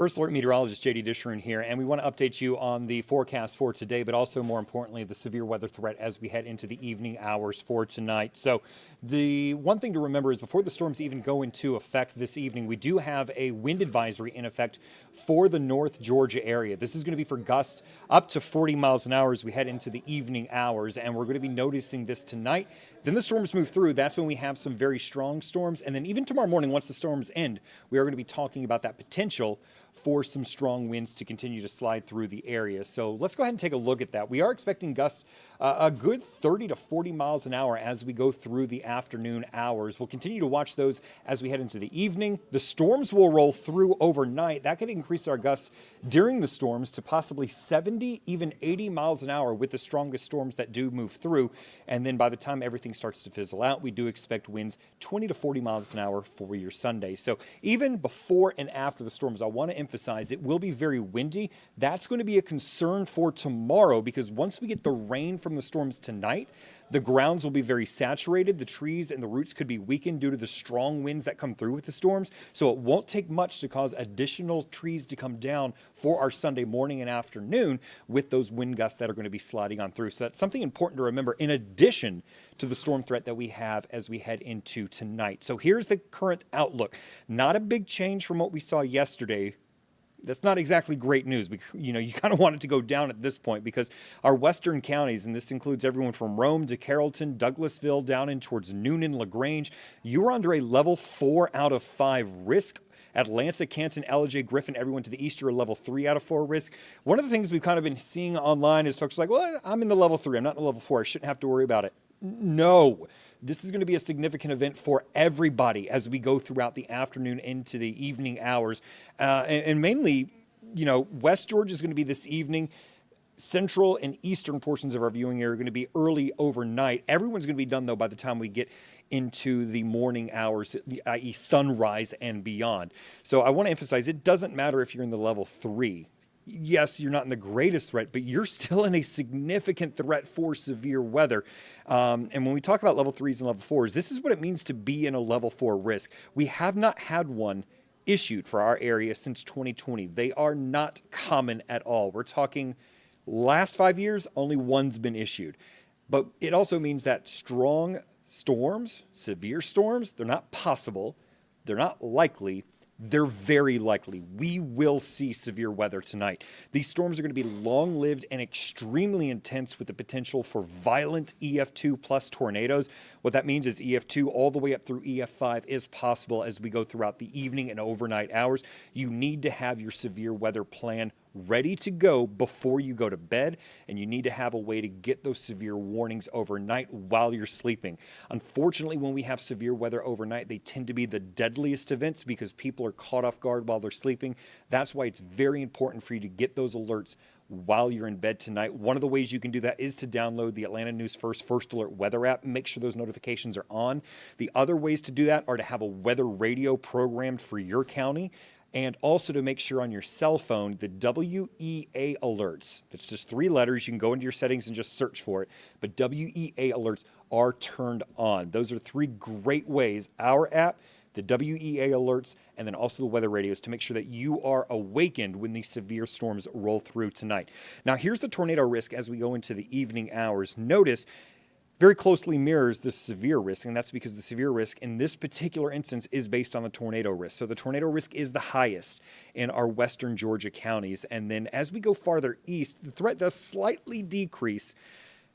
First Alert Meteorologist JD Disharoon here, and we want to update you on the forecast for today, but also more importantly, the severe weather threat as we head into the evening hours for tonight. So the one thing to remember is before the storms even go into effect this evening, we do have a wind advisory in effect for the North Georgia area. This is going to be for gusts up to 40 miles an hour as we head into the evening hours, and we're going to be noticing this tonight. Then the storms move through. That's when we have some very strong storms, and then even tomorrow morning, once the storms end, we are going to be talking about that potential for some strong winds to continue to slide through the area. So let's go ahead and take a look at that. We are expecting gusts a good 30 to 40 miles an hour as we go through the afternoon hours. We'll continue to watch those as we head into the evening. The storms will roll through overnight. That could increase our gusts during the storms to possibly 70, even 80 miles an hour with the strongest storms that do move through. And then by the time everything starts to fizzle out, we do expect winds 20 to 40 miles an hour for your Sunday. So even before and after the storms, I want to emphasize it will be very windy. That's going to be a concern for tomorrow because once we get the rain from the storms tonight, the grounds will be very saturated. The trees and the roots could be weakened due to the strong winds that come through with the storms. So it won't take much to cause additional trees to come down for our Sunday morning and afternoon with those wind gusts that are going to be sliding on through. So that's something important to remember in addition to the storm threat that we have as we head into tonight. So here's the current outlook. Not a big change from what we saw yesterday. That's not exactly great news. You kind of want it to go down at this point because our western counties, and this includes everyone from Rome to Carrollton, Douglasville, down in towards Noonan, LaGrange, you are under a level 4 out of 5 risk. Atlanta, Canton, LJ, Griffin, everyone to the east, you're a level 3 out of 4 risk. One of the things we've kind of been seeing online is folks are like, well, I'm in the level 3. I'm not in the level 4. I shouldn't have to worry about it. No. This is going to be a significant event for everybody as we go throughout the afternoon into the evening hours. And mainly, West Georgia is going to be this evening. Central and eastern portions of our viewing area are going to be early overnight. Everyone's going to be done, though, by the time we get into the morning hours, i.e. sunrise and beyond. So I want to emphasize it doesn't matter if you're in the level 3. Yes, you're not in the greatest threat, but you're still in a significant threat for severe weather. And when we talk about level 3s and level 4s, this is what it means to be in a level 4 risk. We have not had one issued for our area since 2020. They are not common at all. We're talking last 5 years, only one's been issued. But it also means that strong storms, severe storms, they're not possible, they're not likely, they're very likely. We will see severe weather tonight. These storms are going to be long-lived and extremely intense with the potential for violent EF2 plus tornadoes. What that means is EF2 all the way up through EF5 is possible as we go throughout the evening and overnight hours. You need to have your severe weather plan ready to go before you go to bed, and you need to have a way to get those severe warnings overnight while you're sleeping. Unfortunately, when we have severe weather overnight, they tend to be the deadliest events because people are caught off guard while they're sleeping. That's why it's very important for you to get those alerts while you're in bed tonight. One of the ways you can do that is to download the Atlanta News First Alert weather app and make sure those notifications are on. The other ways to do that are to have a weather radio programmed for your county, and also to make sure on your cell phone, the WEA alerts, it's just 3 letters. You can go into your settings and just search for it. But WEA alerts are turned on. Those are 3 great ways, our app, the WEA alerts, and then also the weather radios to make sure that you are awakened when these severe storms roll through tonight. Now, here's the tornado risk as we go into the evening hours. Notice very closely mirrors the severe risk, and that's because the severe risk in this particular instance is based on the tornado risk. So the tornado risk is the highest in our western Georgia counties, and then as we go farther east, the threat does slightly decrease,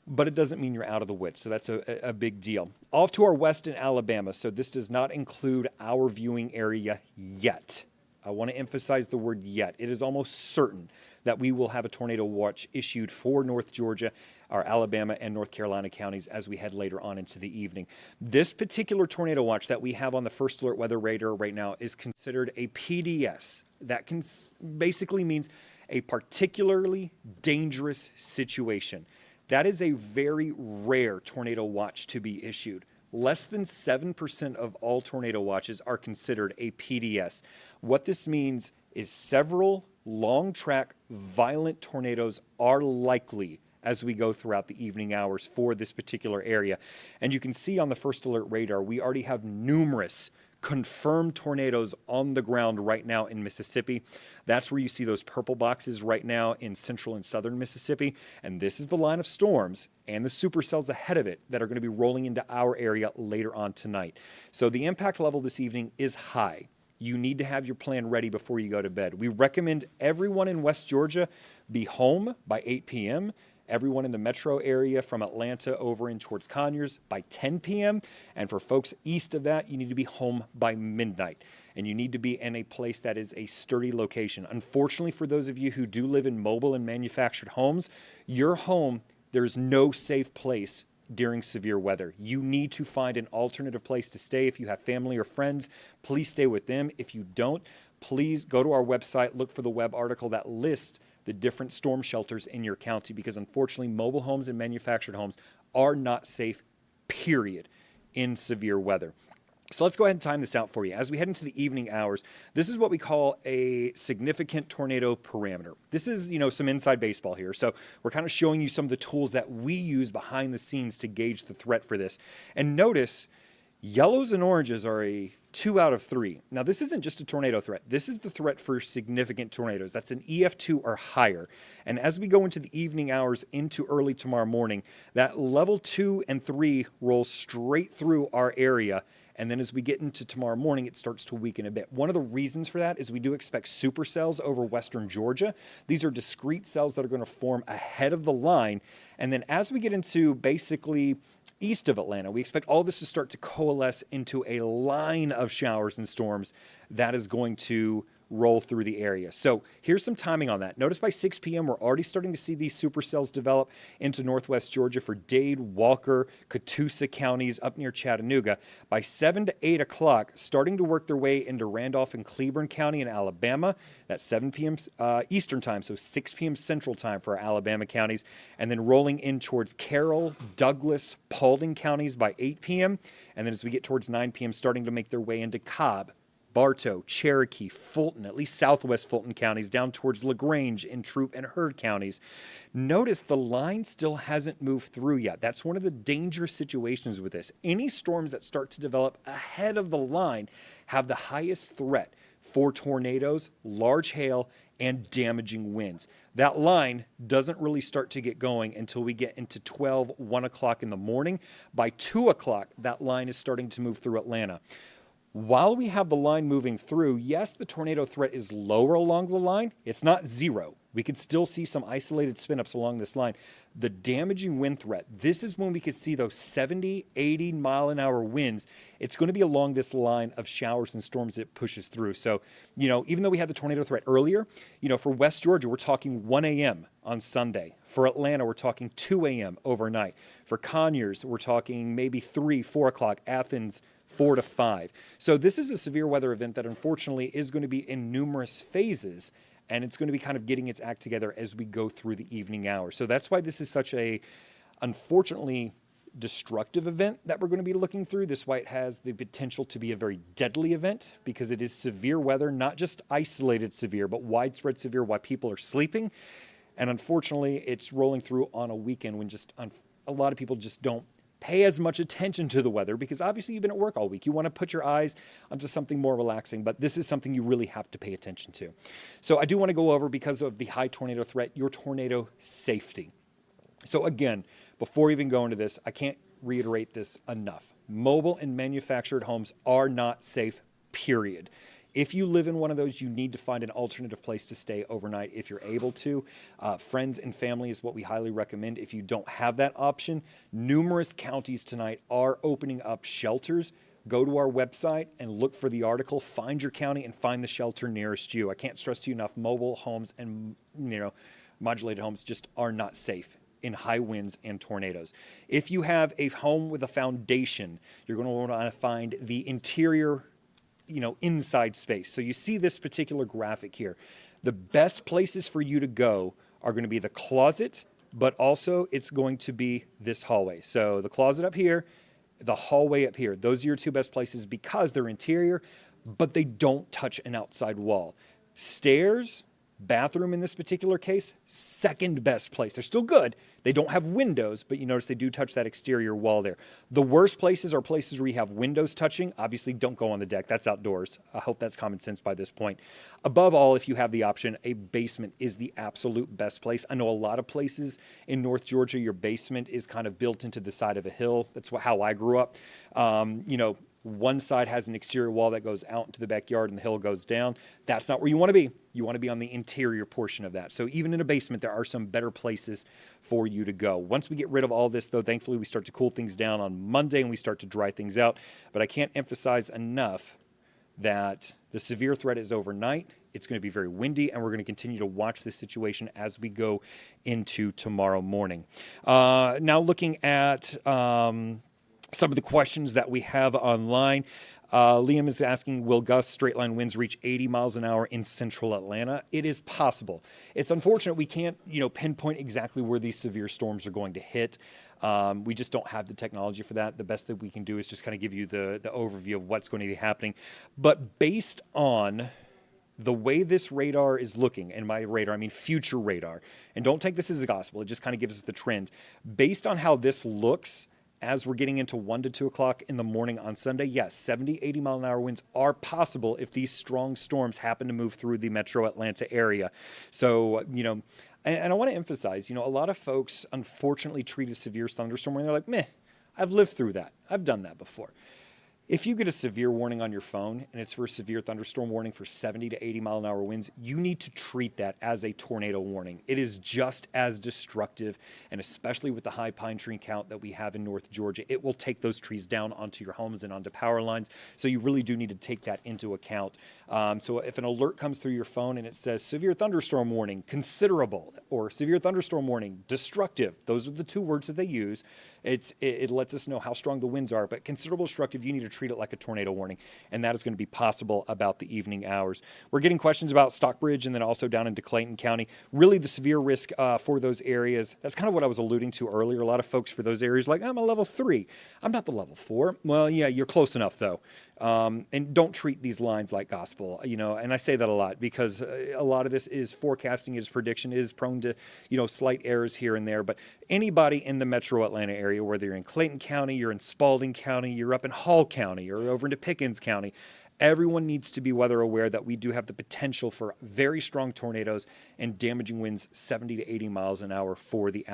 but it doesn't mean you're out of the woods, so that's a big deal. Off to our west in Alabama, so this does not include our viewing area yet. I want to emphasize the word yet. It is almost certain that we will have a tornado watch issued for North Georgia, our Alabama and North Carolina counties as we head later on into the evening. This particular tornado watch that we have on the First Alert weather radar right now is considered a PDS. That basically means a particularly dangerous situation. That is a very rare tornado watch to be issued. Less than 7% of all tornado watches are considered a PDS. What this means is several long-track violent tornadoes are likely as we go throughout the evening hours for this particular area. And you can see on the first alert radar, we already have numerous confirmed tornadoes on the ground right now in Mississippi. That's where you see those purple boxes right now in central and southern Mississippi. And this is the line of storms and the supercells ahead of it that are going to be rolling into our area later on tonight. So the impact level this evening is high. You need to have your plan ready before you go to bed. We recommend everyone in West Georgia be home by 8 p.m., everyone in the metro area from Atlanta over in towards Conyers by 10 p.m. And for folks east of that, you need to be home by midnight. And you need to be in a place that is a sturdy location. Unfortunately, for those of you who do live in mobile and manufactured homes, your home, there's no safe place during severe weather. You need to find an alternative place to stay. If you have family or friends, please stay with them. If you don't, please go to our website, look for the web article that lists the different storm shelters in your county, because unfortunately mobile homes and manufactured homes are not safe, period, in severe weather. So let's go ahead and time this out for you. As we head into the evening hours, this is what we call a significant tornado parameter. This is, some inside baseball here. So we're kind of showing you some of the tools that we use behind the scenes to gauge the threat for this. And notice yellows and oranges are a 2 out of 3. Now, this isn't just a tornado threat. This is the threat for significant tornadoes. That's an EF2 or higher. And as we go into the evening hours into early tomorrow morning, that level 2 and 3 rolls straight through our area. And then as we get into tomorrow morning, it starts to weaken a bit. One of the reasons for that is we do expect supercells over western Georgia. These are discrete cells that are going to form ahead of the line. And then as we get into basically east of Atlanta, we expect all this to start to coalesce into a line of showers and storms that is going to roll through the area. So here's some timing on that. Notice by 6 p.m., we're already starting to see these supercells develop into northwest Georgia for Dade, Walker, Catoosa counties up near Chattanooga. By 7 to 8 o'clock, starting to work their way into Randolph and Cleburne County in Alabama. That's 7 p.m. Eastern time, so 6 p.m. Central time for our Alabama counties. And then rolling in towards Carroll, Douglas, Paulding counties by 8 p.m. And then as we get towards 9 p.m., starting to make their way into Cobb, Bartow, Cherokee, Fulton, at least southwest Fulton counties, down towards LaGrange in Troup and Heard counties. Notice the line still hasn't moved through yet. That's one of the dangerous situations with this. Any storms that start to develop ahead of the line have the highest threat for tornadoes, large hail, and damaging winds. That line doesn't really start to get going until we get into 1 o'clock in the morning. By 2 o'clock, that line is starting to move through Atlanta. While we have the line moving through, yes, the tornado threat is lower along the line. It's not zero. We could still see some isolated spin-ups along this line. The damaging wind threat, this is when we could see those 70, 80 mile an hour winds. It's going to be along this line of showers and storms that it pushes through. So, even though we had the tornado threat earlier, for West Georgia, we're talking 1 a.m. on Sunday. For Atlanta, we're talking 2 a.m. overnight. For Conyers, we're talking maybe 3, 4 o'clock. Athens, 4 to 5. So this is a severe weather event that unfortunately is going to be in numerous phases, and it's going to be kind of getting its act together as we go through the evening hours. So that's why this is such a, unfortunately, destructive event that we're going to be looking through. This is why it has the potential to be a very deadly event, because it is severe weather, not just isolated severe, but widespread severe while people are sleeping. And unfortunately, it's rolling through on a weekend when just a lot of people just don't pay as much attention to the weather, because obviously you've been at work all week. You want to put your eyes onto something more relaxing, but this is something you really have to pay attention to. So I do want to go over, because of the high tornado threat, your tornado safety. So again, before even going to this, I can't reiterate this enough. Mobile and manufactured homes are not safe, period. If you live in one of those, you need to find an alternative place to stay overnight if you're able to. Friends and family is what we highly recommend. If you don't have that option, numerous counties tonight are opening up shelters. Go to our website and look for the article, find your county, and find the shelter nearest you. I can't stress to you enough, mobile homes and modulated homes just are not safe in high winds and tornadoes. If you have a home with a foundation, you're going to want to find the interior inside space. So you see this particular graphic here. The best places for you to go are going to be the closet, but also it's going to be this hallway. So the closet up here, the hallway up here. Those are your two best places because they're interior, but they don't touch an outside wall. Stairs, Bathroom in this particular case, second best place. They're still good. They don't have windows, but you notice they do touch that exterior wall there. The worst places are places where you have windows touching. Obviously, don't go on the deck. That's outdoors. I hope that's common sense by this point. Above all, if you have the option, a basement is the absolute best place. I know a lot of places in North Georgia, your basement is kind of built into the side of a hill. That's how I grew up. One side has an exterior wall that goes out into the backyard and the hill goes down. That's not where you want to be. You want to be on the interior portion of that. So even in a basement, there are some better places for you to go. Once we get rid of all this, though, thankfully we start to cool things down on Monday and we start to dry things out. But I can't emphasize enough that the severe threat is overnight. It's going to be very windy, and we're going to continue to watch this situation as we go into tomorrow morning. Now looking at some of the questions that we have online. Liam is asking, will gust straight line winds reach 80 miles an hour in central Atlanta? It is possible. It's unfortunate we can't, pinpoint exactly where these severe storms are going to hit. We just don't have the technology for that. The best that we can do is just kind of give you the overview of what's going to be happening. But based on the way this radar is looking, and by radar, I mean future radar, and don't take this as a gospel, it just kind of gives us the trend. Based on how this looks, as we're getting into 1 to 2 o'clock in the morning on Sunday, yes, 70, 80 mile an hour winds are possible if these strong storms happen to move through the metro Atlanta area. So, and I want to emphasize, a lot of folks unfortunately treat a severe thunderstorm and they're like, meh, I've lived through that. I've done that before. If you get a severe warning on your phone and it's for a severe thunderstorm warning for 70 to 80 mile an hour winds, you need to treat that as a tornado warning. It is just as destructive, and especially with the high pine tree count that we have in North Georgia, it will take those trees down onto your homes and onto power lines. So you really do need to take that into account. So if an alert comes through your phone and it says severe thunderstorm warning, considerable, or severe thunderstorm warning, destructive, those are the two words that they use. It lets us know how strong the winds are, but considerable destructive, you need to treat it like a tornado warning, and that is going to be possible about the evening hours. We're getting questions about Stockbridge and then also down into Clayton County. Really the severe risk for those areas, that's kind of what I was alluding to earlier. A lot of folks for those areas like, I'm a level 3. I'm not the level 4. Well, yeah, you're close enough though. And don't treat these lines like gospel, and I say that a lot because a lot of this is forecasting, is prediction, is prone to, slight errors here and there. But anybody in the metro Atlanta area, whether you're in Clayton County, you're in Spalding County, you're up in Hall County, or over into Pickens County, everyone needs to be weather aware that we do have the potential for very strong tornadoes and damaging winds 70 to 80 miles an hour for the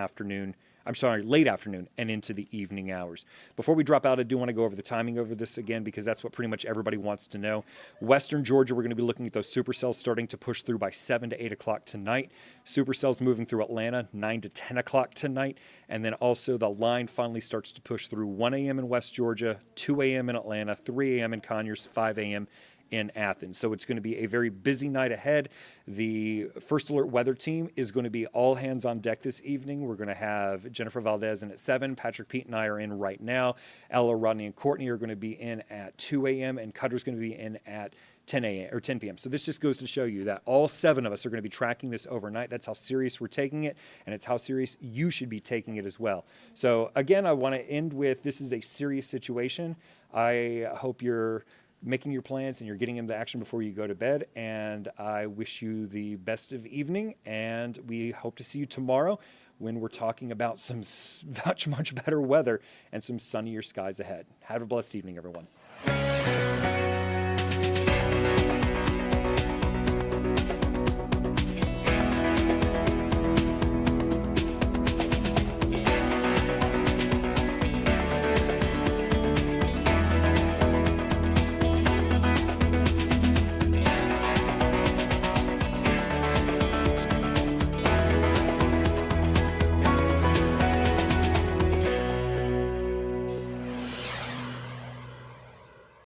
late afternoon and into the evening hours. Before we drop out, I do want to go over the timing over this again because that's what pretty much everybody wants to know. Western Georgia, we're going to be looking at those supercells starting to push through by 7 to 8 o'clock tonight. Supercells moving through Atlanta 9 to 10 o'clock tonight. And then also the line finally starts to push through 1 a.m. in West Georgia, 2 a.m. in Atlanta, 3 a.m. in Conyers, 5 a.m. in Athens. So it's going to be a very busy night ahead. The First Alert Weather Team is going to be all hands on deck this evening. We're going to have Jennifer Valdez in at 7. Patrick Pete and I are in right now. Ella, Rodney, and Courtney are going to be in at 2 a.m. and Cutter's going to be in at 10 a.m. or 10 p.m. So this just goes to show you that all 7 of us are going to be tracking this overnight. That's how serious we're taking it, and it's how serious you should be taking it as well. So again, I want to end with, this is a serious situation. I hope you're making your plans and you're getting into action before you go to bed. And I wish you the best of evening. And we hope to see you tomorrow when we're talking about some much better weather and some sunnier skies ahead. Have a blessed evening, everyone.